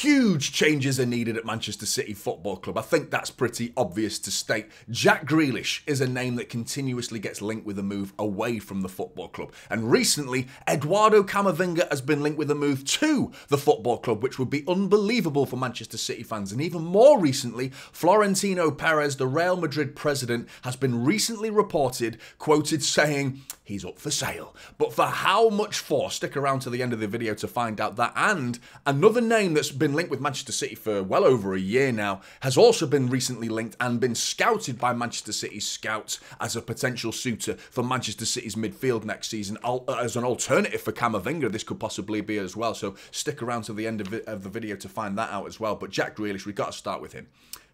Huge changes are needed at Manchester City Football Club. I think that's pretty obvious to state. Jack Grealish is a name that continuously gets linked with a move away from the football club. And recently, Eduardo Camavinga has been linked with a move to the football club, which would be unbelievable for Manchester City fans. And even more recently, Florentino Perez, the Real Madrid president, has been recently reported, quoted saying, he's up for sale. But for how much for? Stick around to the end of the video to find out that. And another name that's been linked with Manchester City for well over a year now has also been recently linked and been scouted by Manchester City's scouts as a potential suitor for Manchester City's midfield next season. As an alternative for Camavinga, this could possibly be as well. So stick around to the end of the video to find that out as well. But Jack Grealish, we've got to start with him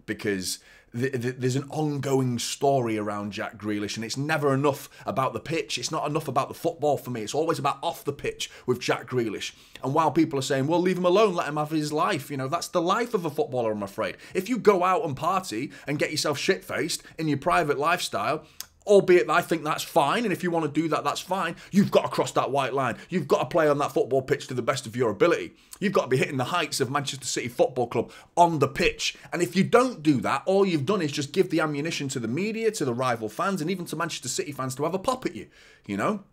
because there's an ongoing story around Jack Grealish, and it's never enough about the pitch. It's not enough about the football for me. It's always about off the pitch with Jack Grealish. And while people are saying, well, leave him alone, let him have his life, you know, that's the life of a footballer, I'm afraid. If you go out and party and get yourself shit-faced in your private lifestyle, albeit I think that's fine, and if you want to do that, that's fine, you've got to cross that white line. You've got to play on that football pitch to the best of your ability. You've got to be hitting the heights of Manchester City Football Club on the pitch. And if you don't do that, all you've done is just give the ammunition to the media, to the rival fans, and even to Manchester City fans to have a pop at you, you know?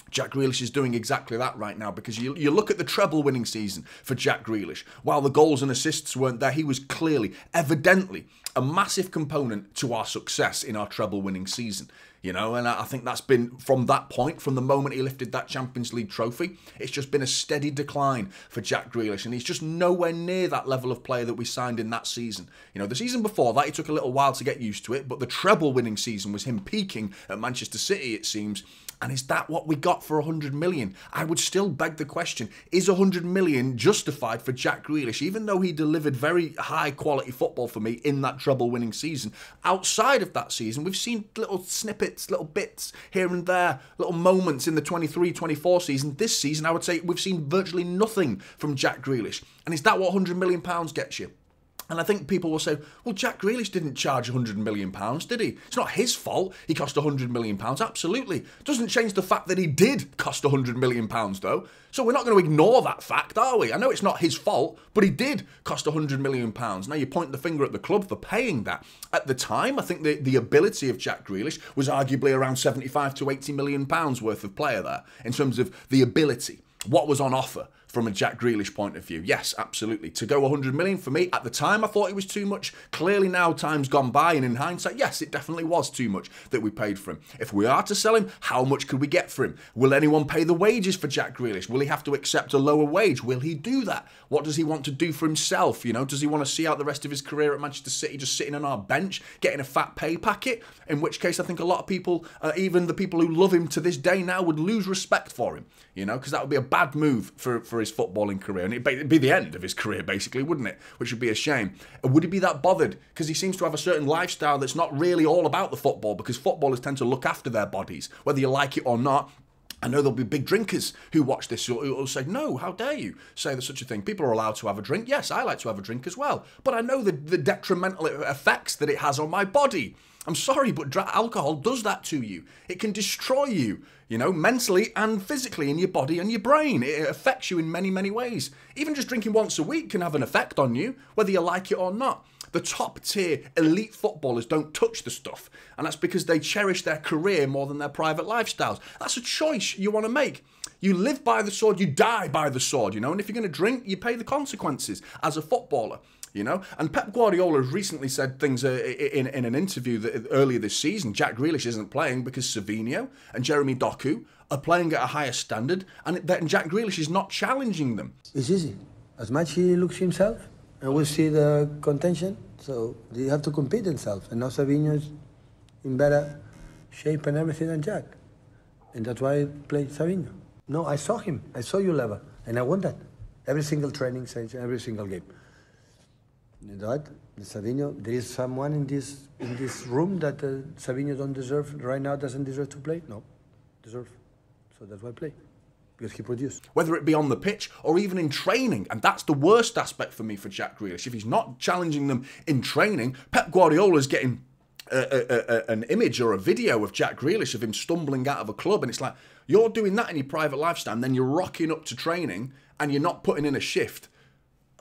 Jack Grealish is doing exactly that right now, because you look at the treble-winning season for Jack Grealish. While the goals and assists weren't there, he was clearly, evidently, a massive component to our success in our treble-winning season. You know, and I think that's been, from that point, from the moment he lifted that Champions League trophy, it's just been a steady decline for Jack Grealish, and he's just nowhere near that level of player that we signed in that season. You know, the season before that, it took a little while to get used to it, but the treble-winning season was him peaking at Manchester City, it seems. And is that what we got for 100 million? I would still beg the question, is 100 million justified for Jack Grealish, even though he delivered very high quality football for me in that treble-winning season? Outside of that season, we've seen little snippets, little bits here and there, little moments in the 23-24 season. This season, I would say we've seen virtually nothing from Jack Grealish. And is that what 100 million pounds gets you? And I think people will say, well, Jack Grealish didn't charge 100 million pounds, did he? It's not his fault he cost 100 million pounds. Absolutely. Doesn't change the fact that he did cost 100 million pounds, though. So we're not going to ignore that fact, are we? I know it's not his fault, but he did cost 100 million pounds. Now you point the finger at the club for paying that. At the time, I think the ability of Jack Grealish was arguably around 75 to 80 million pounds worth of player there, in terms of the ability. What was on offer from a Jack Grealish point of view? Yes, absolutely. To go 100 million for me, at the time I thought it was too much. Clearly now time's gone by, and in hindsight, yes, it definitely was too much that we paid for him. If we are to sell him, how much could we get for him? Will anyone pay the wages for Jack Grealish? Will he have to accept a lower wage? Will he do that? What does he want to do for himself? You know, does he want to see out the rest of his career at Manchester City just sitting on our bench, getting a fat pay packet? In which case I think a lot of people, even the people who love him to this day now, would lose respect for him, you know, because that would be a bad move for his footballing career, and it'd be the end of his career basically, wouldn't it? Which would be a shame. And would he be that bothered? Because he seems to have a certain lifestyle that's not really all about the football, because footballers tend to look after their bodies, whether you like it or not. I know there'll be big drinkers who watch this who will say, no, how dare you say there's such a thing? People are allowed to have a drink. Yes, I like to have a drink as well. But I know the detrimental effects that it has on my body. I'm sorry, but alcohol does that to you. It can destroy you, you know, mentally and physically in your body and your brain. It affects you in many, many ways. Even just drinking once a week can have an effect on you, whether you like it or not. The top tier elite footballers don't touch the stuff, and that's because they cherish their career more than their private lifestyles. That's a choice you want to make. You live by the sword, you die by the sword, you know, and if you're going to drink, you pay the consequences as a footballer. You know, and Pep Guardiola has recently said things in an interview that earlier this season, Jack Grealish isn't playing because Savinho and Jeremy Doku are playing at a higher standard, and Jack Grealish is not challenging them. It's easy. As much he looks himself, and we'll see the contention, so they have to compete themselves. And now Savinho is in better shape and everything than Jack. And that's why I played Savinho. No, I saw him. I saw you level, and I want that. Every single training session, every single game. That Savinho, there is someone in this room that Savinho don't deserve right now, doesn't deserve to play. No, deserve. So that's why I play, because he produced. Whether it be on the pitch or even in training, and that's the worst aspect for me for Jack Grealish. If he's not challenging them in training, Pep Guardiola's getting an image or a video of Jack Grealish of him stumbling out of a club, and it's like, you're doing that in your private lifestyle, and then you're rocking up to training and you're not putting in a shift.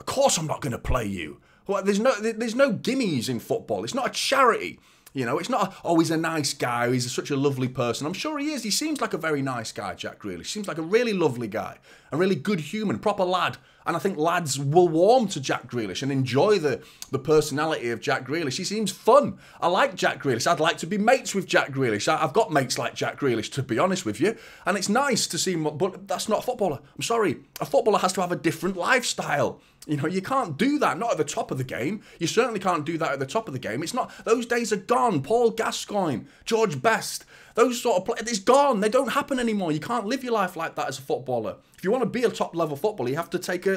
Of course I'm not going to play you. Well, there's no gimmies in football. It's not a charity. You know, it's not, he's a nice guy, he's such a lovely person. I'm sure he is. He seems like a very nice guy, Jack Grealish. Seems like a really lovely guy, a really good human, proper lad. And I think lads will warm to Jack Grealish and enjoy the personality of Jack Grealish. He seems fun. I like Jack Grealish. I'd like to be mates with Jack Grealish. I've got mates like Jack Grealish, to be honest with you. And it's nice to see him, but that's not a footballer. I'm sorry. A footballer has to have a different lifestyle. You know, you can't do that, not at the top of the game. You certainly can't do that at the top of the game. It's not, those days are gone. Paul Gascoigne, George Best, those sort of players, it's gone. They don't happen anymore. You can't live your life like that as a footballer. If you want to be a top-level footballer, you have to take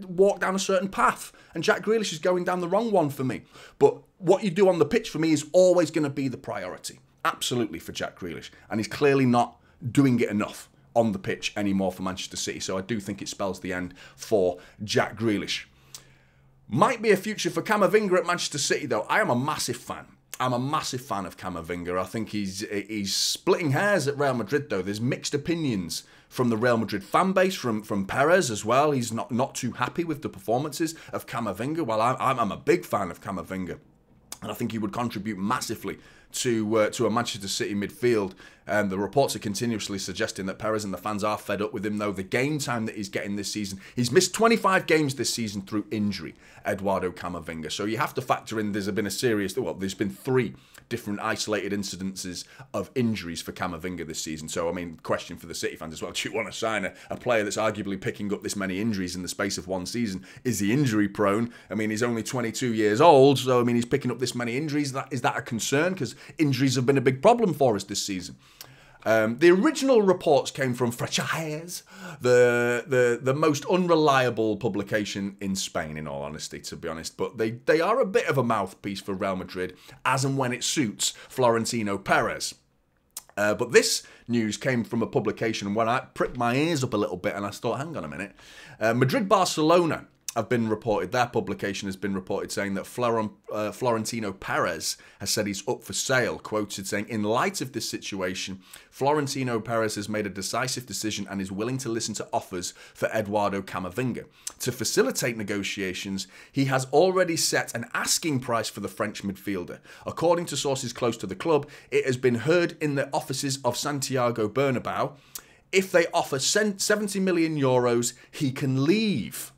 walk down a certain path. And Jack Grealish is going down the wrong one for me. But what you do on the pitch for me is always going to be the priority. Absolutely, for Jack Grealish. And he's clearly not doing it enough on the pitch anymore for Manchester City. So I do think it spells the end for Jack Grealish. Might be a future for Camavinga at Manchester City, though. I am a massive fan. I'm a massive fan of Camavinga. I think he's splitting hairs at Real Madrid, though. There's mixed opinions from the Real Madrid fan base, from Perez as well. He's not too happy with the performances of Camavinga. Well, I'm a big fan of Camavinga, and I think he would contribute massively to a Manchester City midfield. The reports are continuously suggesting that Perez and the fans are fed up with him, though. The game time that he's getting this season, he's missed 25 games this season through injury, Eduardo Camavinga. So you have to factor in there's been there's been 3 different isolated incidences of injuries for Camavinga this season. So, I mean, question for the City fans as well. Do you want to sign a player that's arguably picking up this many injuries in the space of one season? Is he injury prone? I mean, he's only 22 years old, so, I mean, he's picking up this many injuries. Is that a concern? Because injuries have been a big problem for us this season. The original reports came from Frechades, the most unreliable publication in Spain, in all honesty, to be honest. But they are a bit of a mouthpiece for Real Madrid, as and when it suits Florentino Perez. But this news came from a publication when I pricked my ears up a little bit and I thought, hang on a minute. Madrid-Barcelona have been reported, their publication has been reported saying that Florentino Perez has said he's up for sale, quoted saying, in light of this situation, Florentino Perez has made a decisive decision and is willing to listen to offers for Eduardo Camavinga. To facilitate negotiations, he has already set an asking price for the French midfielder. According to sources close to the club, it has been heard in the offices of Santiago Bernabeu, if they offer 70 million euros, he can leave.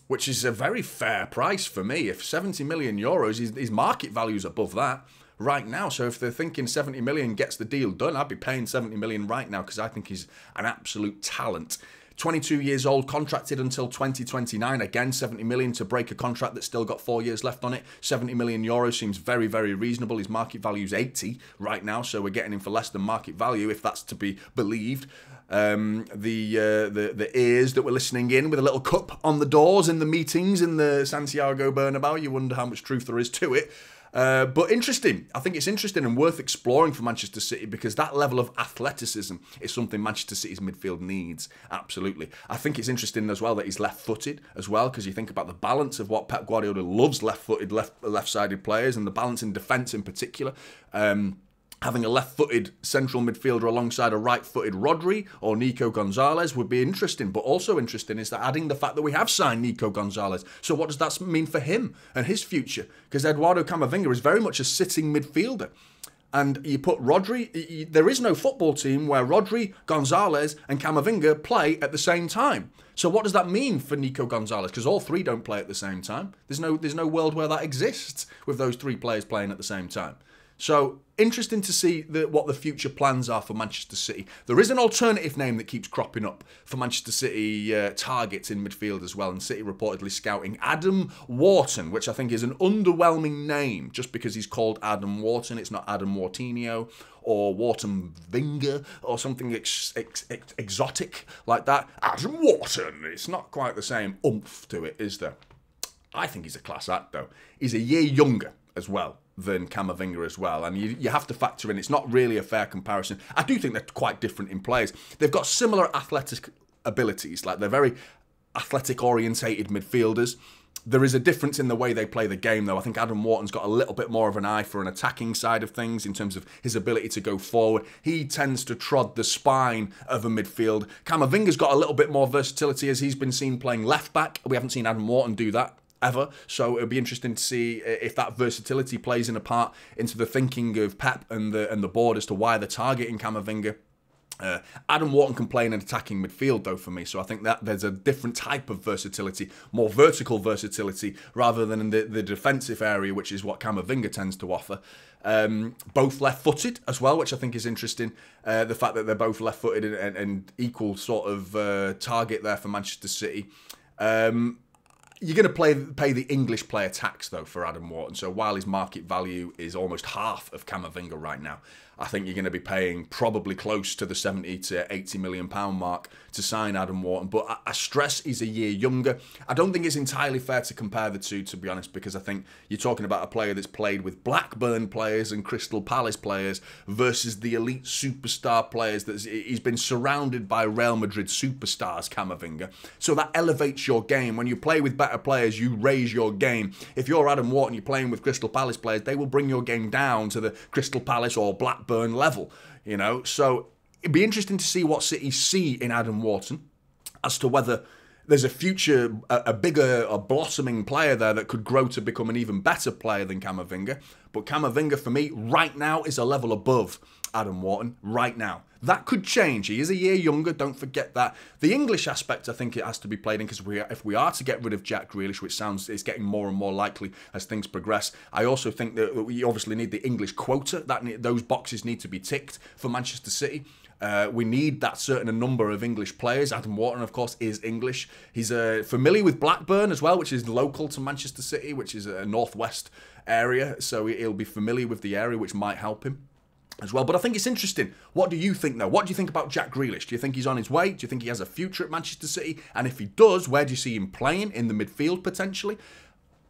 Which is a very fair price for me. If 70 million euros, his market value is above that right now. So if they're thinking 70 million gets the deal done, I'd be paying 70 million right now because I think he's an absolute talent. 22 years old, contracted until 2029. Again, 70 million to break a contract that's still got 4 years left on it. 70 million euros seems very, very reasonable. His market value is 80 right now, so we're getting him for less than market value, if that's to be believed. The ears that were listening in with a little cup on the doors in the meetings in the Santiago Bernabeu, you wonder how much truth there is to it. But interesting. I think it's interesting and worth exploring for Manchester City because that level of athleticism is something Manchester City's midfield needs. Absolutely. I think it's interesting as well that he's left-footed as well because you think about the balance of what Pep Guardiola loves, left-footed, left-sided players and the balance in defence in particular. Having a left-footed central midfielder alongside a right-footed Rodri or Nico Gonzalez would be interesting. But also interesting is that adding the fact that we have signed Nico Gonzalez. So what does that mean for him and his future? Because Eduardo Camavinga is very much a sitting midfielder. And you put Rodri, there is no football team where Rodri, Gonzalez and Camavinga play at the same time. So what does that mean for Nico Gonzalez? Because all 3 don't play at the same time. There's no world where that exists with those 3 players playing at the same time. So, interesting to see what the future plans are for Manchester City. There is an alternative name that keeps cropping up for Manchester City targets in midfield as well, and City reportedly scouting Adam Wharton, which I think is an underwhelming name, just because he's called Adam Wharton. It's not Adam Whartinho or Wharton Vinga or something exotic like that. Adam Wharton. It's not quite the same oomph to it, is there? I think he's a class act, though. He's a year younger as well than Camavinga as well. And you have to factor in, it's not really a fair comparison. I do think they're quite different in players. They've got similar athletic abilities. Like, they're very athletic-orientated midfielders. There is a difference in the way they play the game, though. I think Adam Wharton's got a little bit more of an eye for an attacking side of things in terms of his ability to go forward. He tends to trod the spine of a midfield. Camavinga's got a little bit more versatility as he's been seen playing left-back. We haven't seen Adam Wharton do that ever, so it'll be interesting to see if that versatility plays in a part into the thinking of Pep and the board as to why they're targeting Camavinga. Adam Wharton can play in an attacking midfield, though, for me, so I think that there's a different type of versatility, more vertical versatility, rather than in the defensive area, which is what Camavinga tends to offer. Both left-footed as well, which I think is interesting. The fact that they're both left-footed and equal sort of target there for Manchester City. You're going to pay the English player tax, though, for Adam Wharton. So while his market value is almost half of Camavinga right now, I think you're going to be paying probably close to the 70 to 80 million pound mark to sign Adam Wharton. But I stress he's a year younger. I don't think it's entirely fair to compare the two, to be honest, because I think you're talking about a player that's played with Blackburn players and Crystal Palace players versus the elite superstar players that he's been surrounded by Real Madrid superstars, Camavinga. So that elevates your game. When you play with better players, you raise your game. If you're Adam Wharton, you're playing with Crystal Palace players, they will bring your game down to the Crystal Palace or Blackburn level, you know. So it'd be interesting to see what City see in Adam Wharton as to whether there's a future, a bigger, a blossoming player there that could grow to become an even better player than Camavinga. But Camavinga, for me, right now is a level above Adam Wharton, right now. That could change. He is a year younger, don't forget that. The English aspect, I think it has to be played in, because if we are to get rid of Jack Grealish, which sounds is getting more and more likely as things progress, I also think that we obviously need the English quota. Those boxes need to be ticked for Manchester City. We need that certain number of English players. Adam Wharton, of course, is English. He's familiar with Blackburn as well, which is local to Manchester City, which is a northwest area. So he'll be familiar with the area, which might help him as well. But I think it's interesting. What do you think, though? What do you think about Jack Grealish? Do you think he's on his way? Do you think he has a future at Manchester City? And if he does, where do you see him playing? In the midfield, potentially?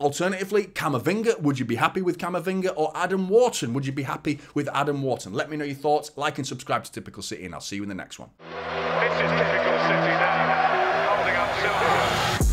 Alternatively, Camavinga, would you be happy with Camavinga? Or Adam Wharton, would you be happy with Adam Wharton? Let me know your thoughts. Like and subscribe to Typical City, and I'll see you in the next one. This is Typical City now, holding up silver.